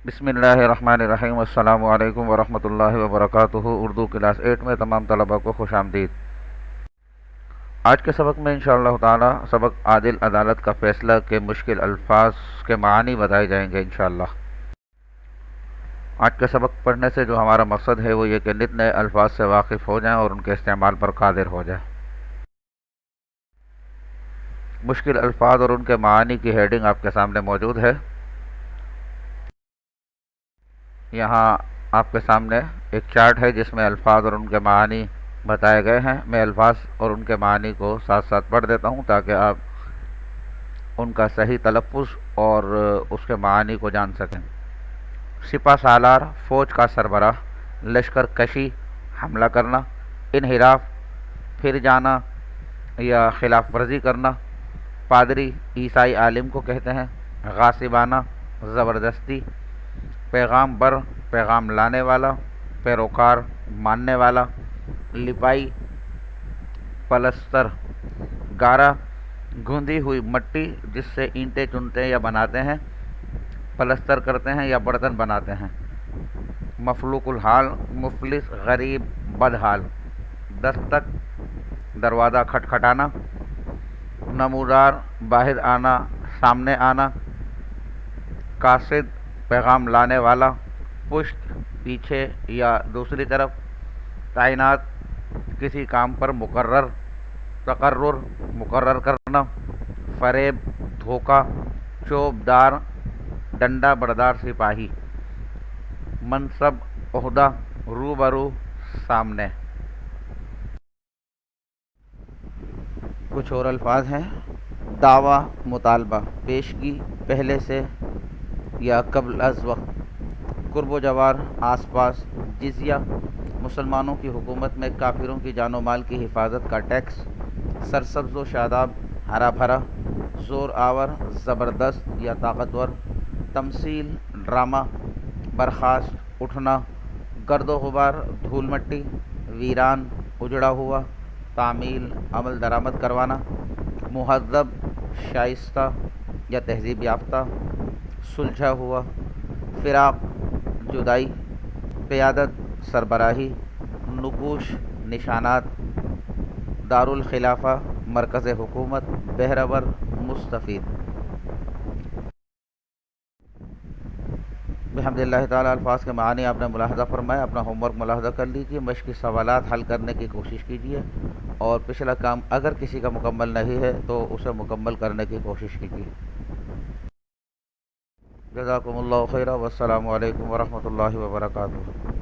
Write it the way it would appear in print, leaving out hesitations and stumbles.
بسم اللہ الرحمن الرحیم، السلام علیکم ورحمۃ اللہ وبرکاتہ۔ اردو کلاس 8 میں تمام طلباء کو خوش آمدید۔ آج کے سبق میں انشاءاللہ تعالی سبق عادل عدالت کا فیصلہ کے مشکل الفاظ کے معانی بتائے جائیں گے انشاءاللہ۔ آج کے سبق پڑھنے سے جو ہمارا مقصد ہے وہ یہ کہ نت نئے الفاظ سے واقف ہو جائیں اور ان کے استعمال پر قادر ہو جائیں۔ مشکل الفاظ اور ان کے معانی کی ہیڈنگ آپ کے سامنے موجود ہے۔ یہاں آپ کے سامنے ایک چارٹ ہے جس میں الفاظ اور ان کے معانی بتائے گئے ہیں۔ میں الفاظ اور ان کے معانی کو ساتھ ساتھ پڑھ دیتا ہوں تاکہ آپ ان کا صحیح تلفظ اور اس کے معانی کو جان سکیں۔ سپہ سالار، فوج کا سربراہ، لشکر کشی، حملہ کرنا، انحراف، پھر جانا یا خلاف ورزی کرنا، پادری عیسائی عالم کو کہتے ہیں، غاصبانہ، زبردستی، پیغام بر، پیغام لانے والا، پیروکار، ماننے والا، لپائی، پلستر، گارا، گوندھی ہوئی مٹی جس سے اینٹیں چنتے یا بناتے ہیں، پلستر کرتے ہیں یا برتن بناتے ہیں، مفلوق الحال، مفلس، غریب، بدحال، دستک، دروازہ کھٹکھٹانا، نمودار، باہر آنا، سامنے آنا، قاصد، پیغام لانے والا، پشت، پیچھے یا دوسری طرف، تعینات، کسی کام پر مقرر، تقرر، مقرر کرنا، فریب، دھوکہ، چوب دار، ڈنڈا بردار سپاہی، منصب، عہدہ، روبرو، سامنے۔ کچھ اور الفاظ ہیں۔ دعویٰ، مطالبہ، پیشگی، پہلے سے یا قبل از وقت، قرب و جوار، آس پاس، جزیہ، مسلمانوں کی حکومت میں کافروں کی جان و مال کی حفاظت کا ٹیکس، سرسبز و شاداب، ہرا بھرا، زور آور، زبردست یا طاقتور، تمثیل، ڈرامہ، برخاست، اٹھنا، گرد و غبار، دھول مٹی، ویران، اجڑا ہوا، تعمیل، عمل درآمد کروانا، مہذب، شائستہ یا تہذیب یافتہ، سلجھا ہوا، فراق، جدائی، قیادت، سربراہی، نقوش، نشانات، دارالخلافہ، مرکز حکومت، بہرور، مستفید۔ بحمد اللہ تعالیٰ الفاظ کے معانی آپ نے ملاحظہ فرمایا۔ اپنا ہوم ورک ملاحظہ کر لیجیے، مشقی سوالات حل کرنے کی کوشش کیجیے اور پچھلا کام اگر کسی کا مکمل نہیں ہے تو اسے مکمل کرنے کی کوشش کیجیے۔ جزاکم اللہ خیرہ، والسلام علیکم ورحمۃ اللہ وبرکاتہ۔